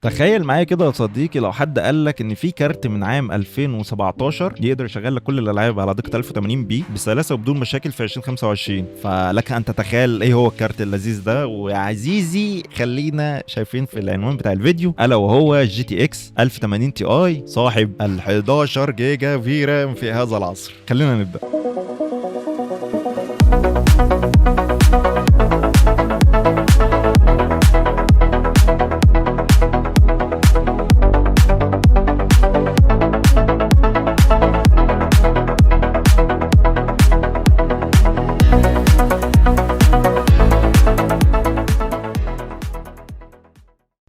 تخيل معايا كده يا صديقي لو حد قال لك ان في كارت من عام 2017 يقدر يشغل لك كل الالعاب على دقه 1080 بي بسلاسه وبدون مشاكل في 2025. فلك ان تتخيل ايه هو الكارت اللذيذ ده. ويا عزيزي خلينا شايفين في العنوان بتاع الفيديو الا وهو جي تي اكس 1080 تي اي صاحب ال 11 جيجا في رام في هذا العصر. خلينا نبدا.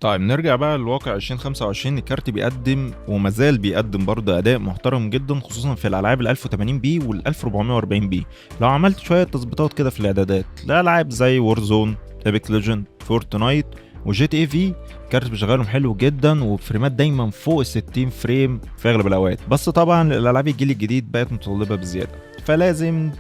طيب نرجع بقى للواقع 2025. الكارت بيقدم وما زال بيقدم برضه اداء محترم جدا، خصوصا في الالعاب ال 1080 بي وال 1440 بي. لو عملت شويه تظبيطات كده في الاعدادات لالعاب زي وورزون، ايبك ليجند، فورتنايت وجي تي اي في، كارت بيشغلهم حلو جدا وبفريمات دايما فوق ال 60 فريم في اغلب الاوقات. بس طبعا الالعاب الجيل الجديد بقت متطلبه بزياده، فلازم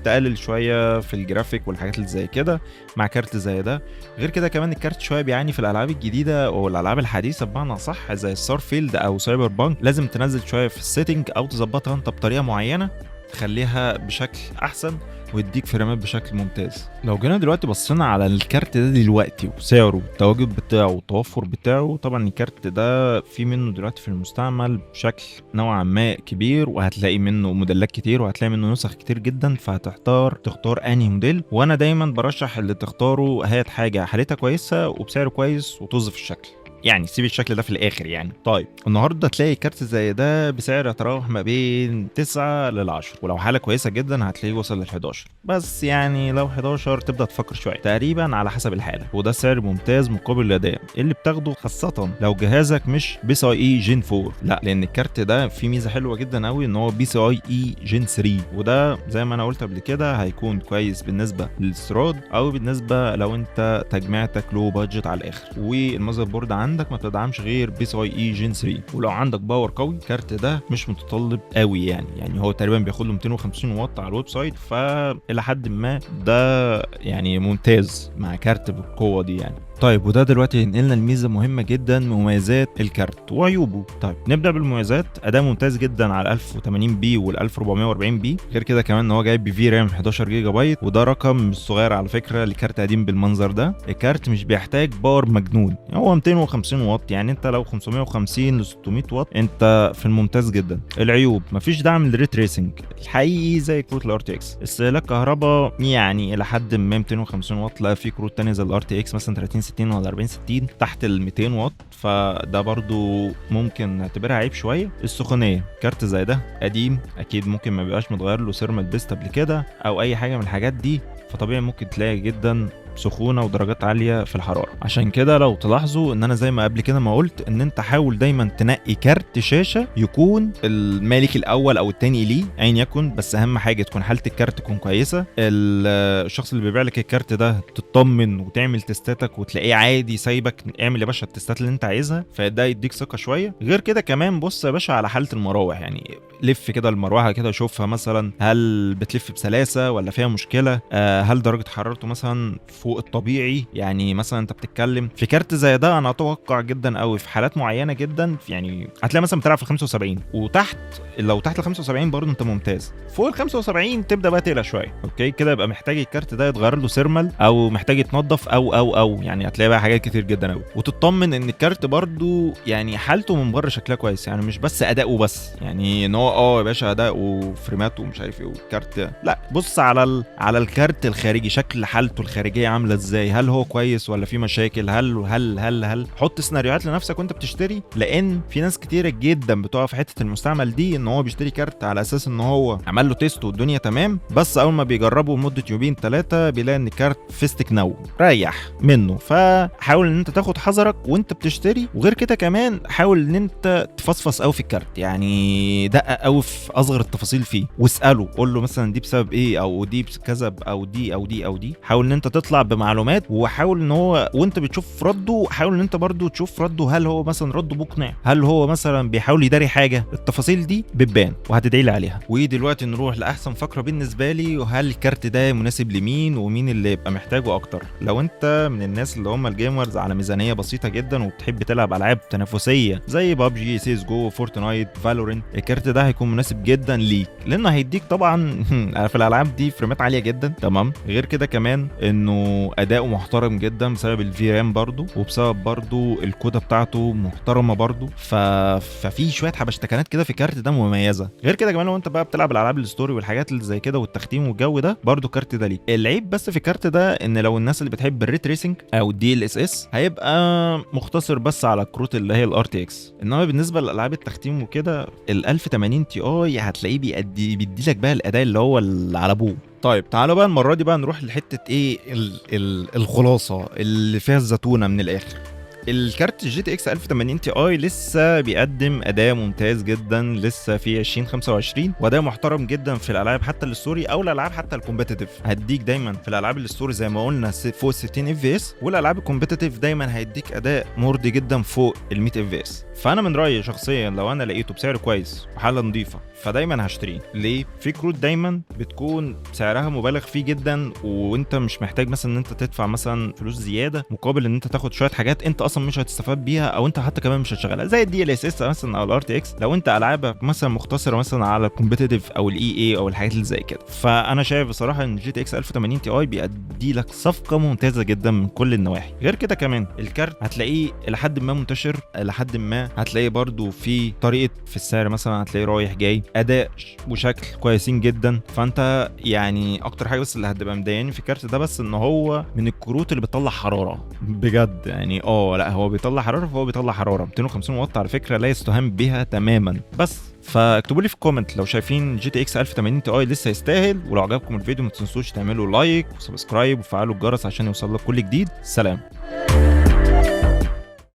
تقلل شويه في الجرافيك والحاجات اللي زي كده مع كارت زي ده. غير كده كمان الكارت شويه بيعاني في الالعاب الجديده والالعاب الحديثه بمعنى صح زي ستار فيلد او سايبر بانك. لازم تنزل شويه في السيتنج او تظبطها انت بطريقه معينه تخليها بشكل احسن ويديك فريمات بشكل ممتاز. لو جينا دلوقتي بصينا على الكارت ده دلوقتي وسعره والتواجد بتاعه والتوفر بتاعه، طبعا الكارت ده في منه دلوقتي في المستعمل بشكل نوعا ما كبير، وهتلاقي منه موديلات كتير وهتلاقي منه نسخ كتير جدا، فهتحتار تختار انهي موديل. وانا دايما برشح اللي تختاره هات حاجه حالتها كويسه وبسعر كويس وطز في الشكل، يعني سيب الشكل ده في الاخر يعني. طيب النهارده تلاقي كارت زي ده بسعر يتراوح ما بين 9 ل 10، ولو حاله كويسه جدا هتلاقيه وصل لل 11. بس يعني لو 11 تبدا تفكر شويه تقريبا على حسب الحاله، وده سعر ممتاز مقابل الاداء اللي بتاخده، خاصه لو جهازك مش بي سي اي جين 4. لا، لان الكارت ده فيه ميزه حلوه جدا قوي ان هو بي سي اي جين 3، وده زي ما انا قلت قبل كده هيكون كويس بالنسبه للاستيراد او بالنسبه لو انت تجميعتك لو بادجت على الاخر والمذر بورد عندك ما بتدعمش غير بي سي اي جين 3. ولو عندك باور قوي الكارت ده مش متطلب قوي، يعني هو تقريبا بياخد له 250 واط على الويب سايت، فالى حد ما ده يعني ممتاز مع كارت بالقوه دي يعني. طيب وده دلوقتي ينقلنا لميزه مهمه جدا، مميزات الكارت وعيوبه. طيب نبدا بالمميزات. اداء ممتاز جدا على 1080 بي وال 1440 بي. غير كده كمان ان هو جايب بي رام 11 جيجا بايت، وده رقم مش صغير على فكره لكارت قديم بالمنظر ده. الكارت مش بيحتاج باور مجنون، هو 250 واط، يعني انت لو 550 ل 600 واط انت في الممتاز جدا. العيوب: مفيش دعم للري تريسنج الحقيقي زي كروت الار تي اكس. استهلاك كهرباء يعني الى حد ما 250 واط، لا في كروت تانية زي الار تي اكس مثلا 30 60 ولا 40 60 تحت ال 200 واط، فده برضو ممكن نعتبرها عيب شويه. السخونيه: كارت زي ده قديم اكيد ممكن ما بيبقاش متغير له سيرمال بيست قبل كده او اي حاجه من الحاجات دي، فطبيعي ممكن تلاقي جدا سخونه ودرجات عاليه في الحراره. عشان كده لو تلاحظوا ان انا زي ما قبل كده ما قلت ان انت حاول دايما تنقي كارت شاشه يكون المالك الاول او التاني ليه ايا يكن، بس اهم حاجه تكون حاله الكارت تكون كويسه. الشخص اللي بيبيع لك الكارت ده تطمن وتعمل تستاتك وتلاقيه عادي سايبك اعمل يا باشا التستات اللي انت عايزها، فده يديك ثقه شويه. غير كده كمان بص يا باشا على حاله المراوح، يعني لف كده المروحه كده شوفها مثلا هل بتلف بسلاسه ولا فيها مشكله، هل درجه حرارته مثلا فوق الطبيعي. يعني مثلا انت بتتكلم في كارت زي ده انا اتوقع جدا قوي في حالات معينه جدا، يعني هتلاقي مثلا بتلعب في 75 وتحت، لو تحت ال 75 برضه انت ممتاز، فوق ال 75 تبدا بقى تقلق شويه. اوكي كده يبقى محتاج الكارت ده يتغير له سيرمال او محتاج يتنضف او يعني هتلاقي بقى حاجات كتير جدا قوي. وتطمن ان الكارت برضه يعني حالته من بره شكلها كويس، يعني مش بس اداؤه بس، يعني ان هو يا باشا اداؤه وفريماته ومش عارف ايه والكارت، لا بص على الكارت الخارجي، شكل حالته الخارجيه عامله ازاي، هل هو كويس ولا في مشاكل، هل حط سيناريوهات لنفسك وانت بتشتري، لان في ناس كتيره جدا بتقع في حته المستعمل دي ان هو بيشتري كارت على اساس ان هو عمل له تيست والدنيا تمام، بس اول ما بيجربه لمده يومين ثلاثه بيلاقي ان الكارت فيستك نو ريح منه. فحاول ان انت تاخد حذرك وانت بتشتري. وغير كده كمان حاول ان انت تفصفص قوي في الكارت، يعني دقق قوي في اصغر التفاصيل فيه واساله، قول له مثلا دي بسبب ايه او دي كذا او دي. حاول ان انت تطلع بمعلومات، وحاول ان هو وانت بتشوف رده حاول ان انت برضو تشوف رده، هل هو مثلا رده مقنع، هل هو مثلا بيحاول يداري حاجه. التفاصيل دي بتبان وهتدعي لي عليها. ودلوقتي نروح لاحسن فقره بالنسبه لي، وهل الكارت ده مناسب لمين ومين اللي يبقى محتاجه اكتر. لو انت من الناس اللي هم الجيمرز على ميزانيه بسيطه جدا وبتحب تلعب العاب تنافسيه زي بابجي، سيس جو، فورتنايت، فالورنت، الكارت ده هيكون مناسب جدا ليك، لانه هيديك طبعا في الالعاب دي فريمات عاليه جدا. تمام. غير كده كمان انه اداؤه محترم جدا بسبب الفي رام برضو، وبسبب برضو الكوده بتاعته محترمه برضو. ففي شويه حبشتكنات كده في الكارت ده مميزه. غير كده كمان لو انت بقى بتلعب الالعاب الستوري والحاجات اللي زي كده والتختيم والجو ده، برضو الكارت ده ليك. العيب بس في الكارت ده ان لو الناس اللي بتحب الري تريسنج او الدي ال اس اس هيبقى مختصر بس على الكروت اللي هي الار تي اكس. انما بالنسبه لالعاب التختيم وكده ال 1080 تي اي هتلاقيه بيدي لك بقى الاداء اللي هو اللي على ابوه. طيب تعالوا بقى المره دي بقى نروح لحته ايه الخلاصه اللي فيها الزتونه من الاخر. الكارت جي تي اكس 1080 تي اي لسه بيقدم اداء ممتاز جدا لسه في 2025، واداء محترم جدا في الالعاب حتى الستوري او الالعاب حتى الكومبيتيتيف. هديك دايما في الالعاب الستوري زي ما قلنا فوق 60 اف في اس، والالعاب الكومبيتيتيف دايما هيديك اداء مرضي جدا فوق ال 100 اف في اس. فانا من رايي شخصيا لو انا لقيته بسعر كويس وحاله نظيفه فدايما هشتريه. ليه؟ في كروت دايما بتكون سعرها مبالغ فيه جدا، وانت مش محتاج مثلا ان انت تدفع مثلا فلوس زياده مقابل ان انت تاخد شويه حاجات انت اصلا مش هتستفاد بيها، او انت حتى كمان مش هتشغلها زي الدي ال اس اس مثلا او الار تي اكس. لو انت العابك مثلا مختصره مثلا على الكومبيتيتيف او الاي اي او الحاجات اللي زي كده، فانا شايف بصراحه ان جي تي اكس 1080 تي اي بيدي لك صفقه ممتازه جدا من كل النواحي. غير كده كمان الكارت هتلاقيه الى حد ما منتشر، الى حد ما هتلاقيه برضو في طريقه في السعر مثلا هتلاقيه رايح جاي، اداء وشكل كويسين جدا. فانت يعني اكتر حاجه بس اللي هتبقى مضايقاني في الكارت ده بس ان هو من الكروت اللي بتطلع حراره بجد. يعني لا هو بيطلع حراره، فهو بيطلع حراره 250 واط على فكره لا يستهان بها تماما. بس فاكتبوا لي في الكومنت لو شايفين جي تي اكس 1080 تي اي لسه يستاهل، ولو عجبكم الفيديو ما تنسوش تعملوا لايك وسبسكرايب وفعلوا الجرس عشان يوصل لك كل جديد. سلام.